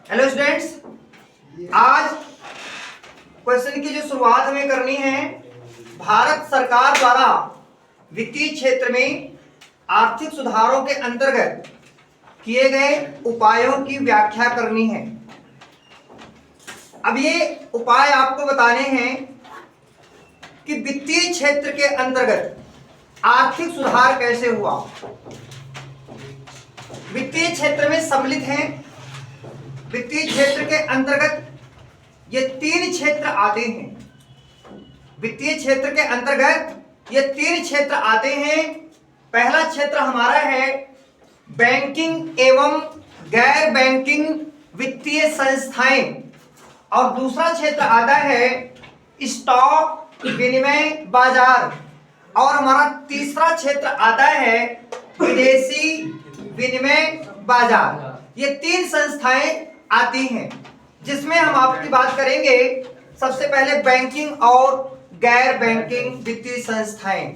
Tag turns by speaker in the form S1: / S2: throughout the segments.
S1: Hello students, आज question की जो शुरुआत हमें करनी है, भारत सरकार द्वारा वित्तीय क्षेत्र में आर्थिक सुधारों के अंतर्गत किए गए उपायों की व्याख्या करनी है। अब ये उपाय आपको बताने हैं कि वित्तीय क्षेत्र के अंतर्गत आर्थिक सुधार कैसे हुआ। वित्तीय क्षेत्र में सम्मिलित हैं। वित्तीय क्षेत्र के अंतर्गत ये तीन क्षेत्र आते हैं। वित्तीय क्षेत्र के अंतर्गत ये तीन क्षेत्र आते हैं। पहला क्षेत्र हमारा है बैंकिंग एवं गैर बैंकिंग वित्तीय संस्थाएं, और दूसरा क्षेत्र आता है स्टॉक विनिमय बाजार, और हमारा तीसरा क्षेत्र आता है विदेशी विनिमय बाजार। ये तीन संस्थाएं आती हैं, जिसमें हम आपकी बात करेंगे सबसे पहले बैंकिंग और गैर बैंकिंग वित्तीय संस्थाएं।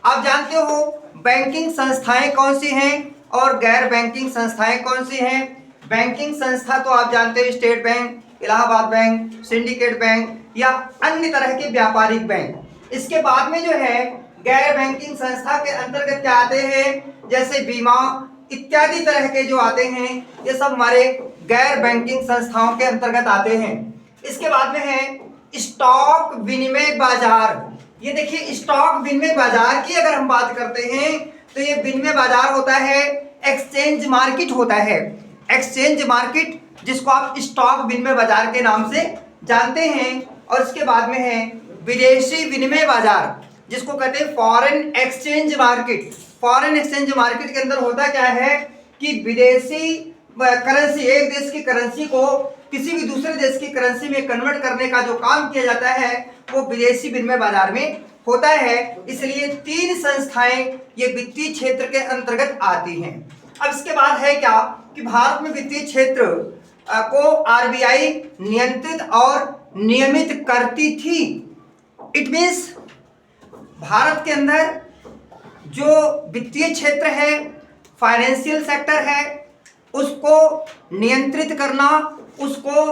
S1: आप जानते हो बैंकिंग संस्थाएं कौन सी हैं और गैर बैंकिंग संस्थाएं कौन सी हैं। बैंकिंग संस्था तो आप जानते हो state bank, Allahabad bank, syndicate bank या अन्य तरह के व्यापारिक बैंक। इसके बाद में जो है गैर बैंकिंग संस्था के अंतर्गत क्या आते हैं, जैसे बीमा इत्यादि तरह के जो आते हैं, ये सब हमारे गैर बैंकिंग संस्थाओं के अंतर्गत आते हैं। इसके बाद में है स्टॉक विनिमय बाजार। ये देखिए, स्टॉक विनिमय बाजार की अगर हम बात करते हैं तो ये विनिमय बाजार होता है, एक्सचेंज मार्केट होता है। एक्सचेंज मार्केट जिसको आप स्टॉक विनिमय बाजार के नाम से जानते हैं। और इसके बाद में है विदेशी विनिमय बाजार, जिसको कहते हैं foreign exchange market. Foreign exchange market के अंदर होता क्या है कि विदेशी करेंसी, एक देश की करेंसी को किसी भी दूसरे देश की करेंसी में कन्वर्ट करने का जो काम किया जाता है वो विदेशी विनिमय बाजार में होता है। इसलिए तीन संस्थाएं ये वित्तीय क्षेत्र के अंतर्गत आती हैं। अब इसके बाद है क्या कि भारत में वित्तीय क्षेत्र को आरबीआई नियंत्रित और नियमित करती थी। इट मीन्स भारत के अंदर जो वित्तीय क्षेत्र है, फाइनेंशियल सेक्टर है, उसको नियंत्रित करना, उसको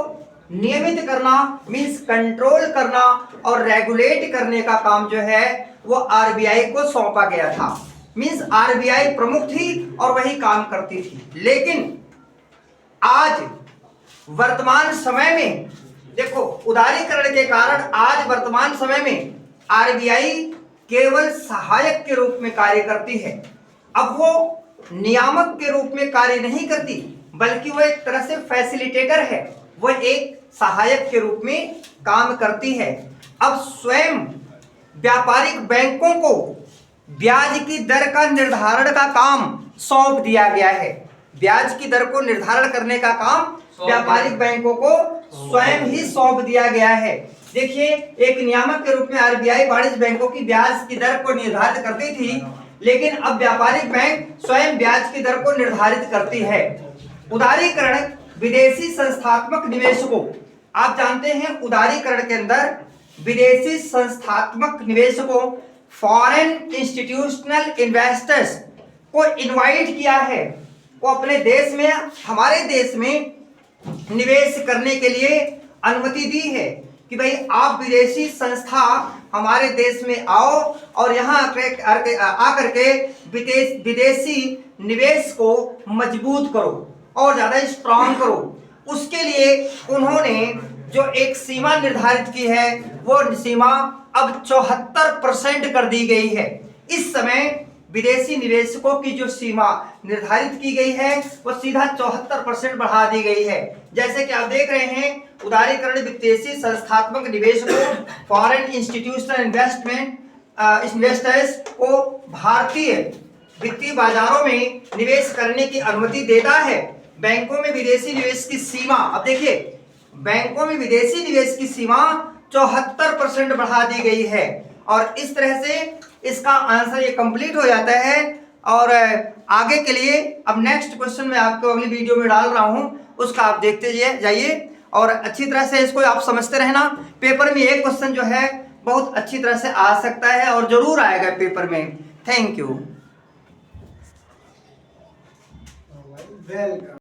S1: नियमित करना मीन्स कंट्रोल करना और रेगुलेट करने का काम जो है वो आरबीआई को सौंपा गया था। मीन्स आरबीआई प्रमुख थी और वही काम करती थी। लेकिन आज वर्तमान समय में देखो, उदारीकरण के कारण आज वर्तमान समय में आरबीआई केवल सहायक के रूप में कार्य करती है। अब वो नियामक के रूप में कार्य नहीं करती, बल्कि वो एक तरह से फैसिलिटेटर है, वो एक सहायक के रूप में काम करती है। अब स्वयं व्यापारिक बैंकों को ब्याज की दर का निर्धारण का काम सौंप दिया गया है। ब्याज की दर को निर्धारण करने का काम व्यापारिक बैंकों को स्वयं ही सौंप दिया गया है। देखिए, एक नियामक के रूप में आरबीआई वाणिज्य बैंकों की ब्याज की दर को निर्धारित करती थी, लेकिन अब व्यापारिक बैंक स्वयं ब्याज की दर को निर्धारित करती है। उदारीकरण विदेशी संस्थात्मक निवेशकों, आप जानते हैं उदारीकरण के अंदर विदेशी संस्थात्मक निवेशकों, फॉरेन इंस्टीट्यूशनल इन्वेस्टर्स को इनवाइट किया है, वो अपने देश में, हमारे देश में निवेश करने के लिए अनुमति दी है कि भाई आप विदेशी संस्था हमारे देश में आओ और यहाँ आकर के विदेशी निवेश को मजबूत करो और ज्यादा स्ट्रांग करो। उसके लिए उन्होंने जो एक सीमा निर्धारित की है, वो सीमा अब 74% कर दी गई है। इस समय विदेशी निवेशकों की जो सीमा निर्धारित की गई है वो सीधा 74% बढ़ा दी गई है। जैसे कि आप देख रहे हैं, उदारीकरण विदेशी संस्थात्मक निवेशकों, फॉरेन इंस्टीट्यूशनल इन्वेस्टर्स को भारतीय वित्तीय बाजारों में निवेश करने की अनुमति देता है। बैंकों में विदेशी निवेश की सीमा, अब देखिए, बैंकों में विदेशी निवेश की सीमा 74% बढ़ा दी गई है। और इस तरह से इसका आंसर ये कंप्लीट हो जाता है। और आगे के लिए अब नेक्स्ट क्वेश्चन मैं आपको अगली वीडियो में डाल रहा हूं, उसका आप देखते जाइए और अच्छी तरह से इसको आप समझते रहना। पेपर में एक क्वेश्चन जो है बहुत अच्छी तरह से आ सकता है और जरूर आएगा पेपर में। Thank you.